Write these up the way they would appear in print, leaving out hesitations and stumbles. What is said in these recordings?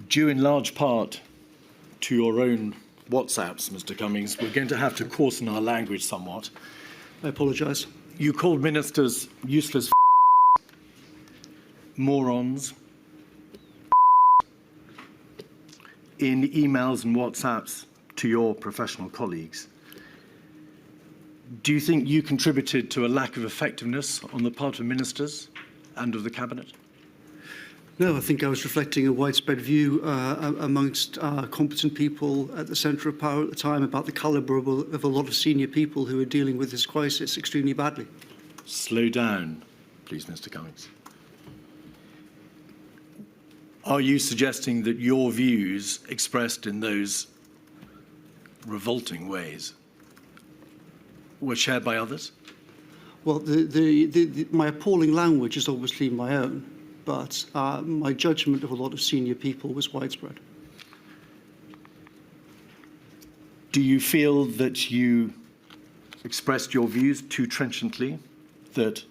due in large part to your own WhatsApps, Mr. Cummings, we're going to have to coarsen our language somewhat. I apologise. You called ministers useless morons in emails and WhatsApps to your professional colleagues. Do you think you contributed to a lack of effectiveness on the part of ministers and of the Cabinet? No, I think I was reflecting a widespread view amongst competent people at the centre of power at the time about the calibre of a lot of senior people who are dealing with this crisis extremely badly. Slow down, please, Mr. Cummings. Are you suggesting that your views expressed in those revolting ways were shared by others? Well, my appalling language is obviously my own, but my judgment of a lot of senior people was widespread. Do you feel that you expressed your views too trenchantly, that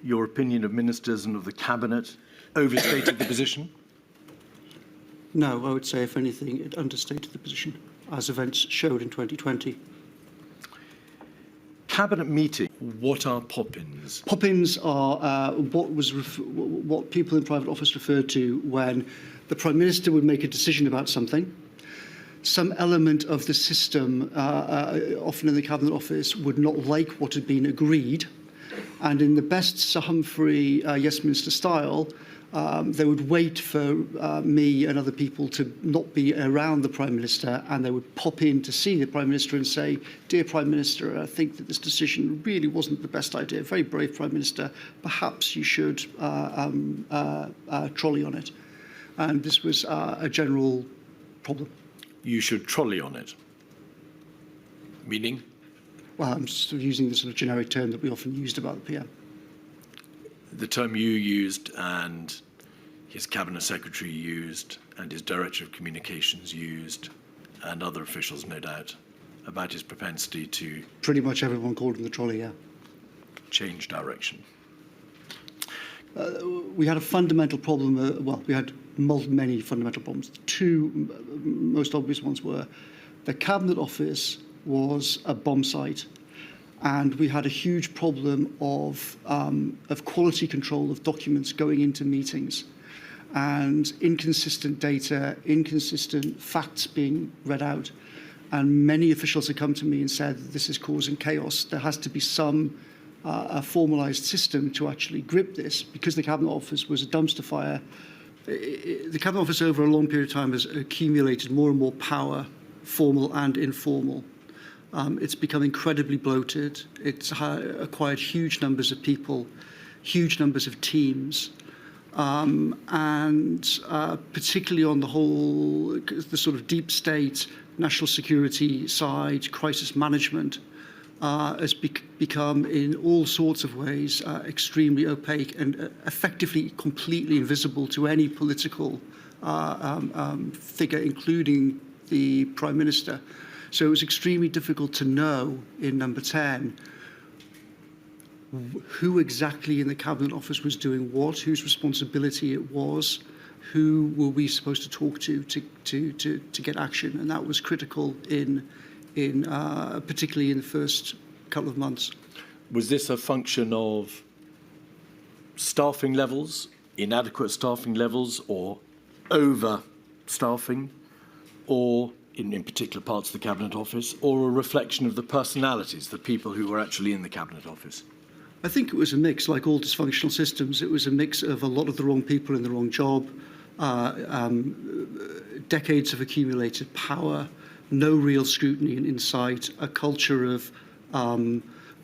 your opinion of ministers and of the Cabinet overstated the position? No, I would say, if anything, it understated the position, as events showed in 2020. Cabinet meeting, what are pop-ins? Pop-ins are what people in private office referred to when the Prime Minister would make a decision about something. Some element of the system, often in the Cabinet Office, would not like what had been agreed. And in the best Sir Humphrey Yes Minister style, they would wait for me and other people to not be around the Prime Minister, and they would pop in to see the Prime Minister and say, "Dear Prime Minister, I think that this decision really wasn't the best idea. Very brave Prime Minister. Perhaps you should trolley on it." And this was a general problem. You should trolley on it. Meaning? Well, I'm just using the sort of generic term that we often used about the PM. The term you used and his Cabinet Secretary used and his Director of Communications used and other officials, no doubt, about his propensity to... Pretty much everyone called him the trolley, yeah. ...change direction. We had a fundamental problem, we had many fundamental problems. The two most obvious ones were the Cabinet Office was a bomb site, and we had a huge problem of quality control of documents going into meetings, and inconsistent data, inconsistent facts being read out. And many officials had come to me and said, this is causing chaos. There has to be some a formalised system to actually grip this, because the Cabinet Office was a dumpster fire. The Cabinet Office over a long period of time has accumulated more and more power, formal and informal. It's become incredibly bloated. It's acquired huge numbers of people, huge numbers of teams, and particularly on the whole, the sort of deep state, national security side, crisis management, has become in all sorts of ways extremely opaque and effectively completely invisible to any political figure, including the Prime Minister. So it was extremely difficult to know in number 10 who exactly in the Cabinet Office was doing what, whose responsibility it was, who were we supposed to talk to get action, and that was critical in particularly in the first couple of months. Was this a function of staffing levels, inadequate staffing levels, or over-staffing, or in particular parts of the Cabinet Office, or a reflection of the personalities, the people who were actually in the Cabinet Office? I think it was a mix, like all dysfunctional systems. It was a mix of a lot of the wrong people in the wrong job, decades of accumulated power, no real scrutiny and insight, a culture of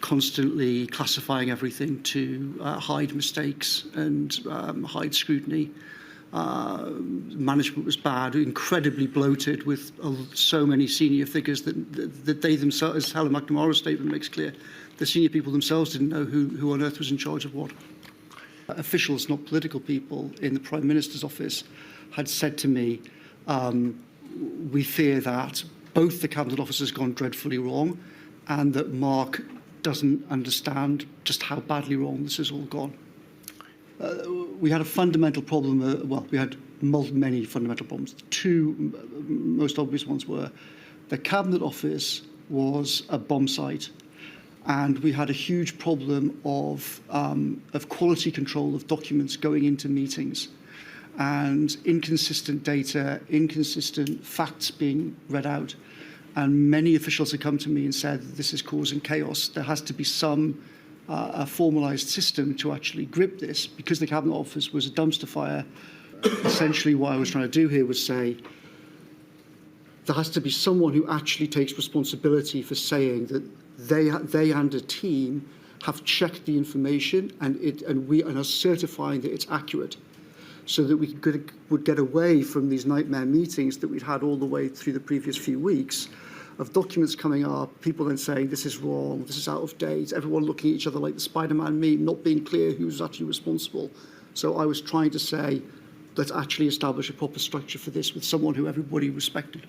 constantly classifying everything to hide mistakes and hide scrutiny. Management was bad, incredibly bloated, with so many senior figures that they themselves, as Helen McNamara's statement makes clear, the senior people themselves didn't know who on earth was in charge of what. Officials, not political people, in the Prime Minister's office had said to me, we fear that both the Cabinet Office has gone dreadfully wrong and that Mark doesn't understand just how badly wrong this has all gone. We had a fundamental problem, we had many fundamental problems. The two most obvious ones were the Cabinet Office was a bomb site, and we had a huge problem of quality control of documents going into meetings, and inconsistent data, inconsistent facts being read out. And many officials have come to me and said, this is causing chaos. There has to be some a formalised system to actually grip this. Because the Cabinet Office was a dumpster fire, essentially what I was trying to do here was say, there has to be someone who actually takes responsibility for saying that they and a team have checked the information and are certifying that it's accurate, so that we would get away from these nightmare meetings that we'd had all the way through the previous few weeks, of documents coming up, people then saying this is wrong, this is out of date, everyone looking at each other like the Spider-Man meme, not being clear who's actually responsible. So I was trying to say, let's actually establish a proper structure for this with someone who everybody respected.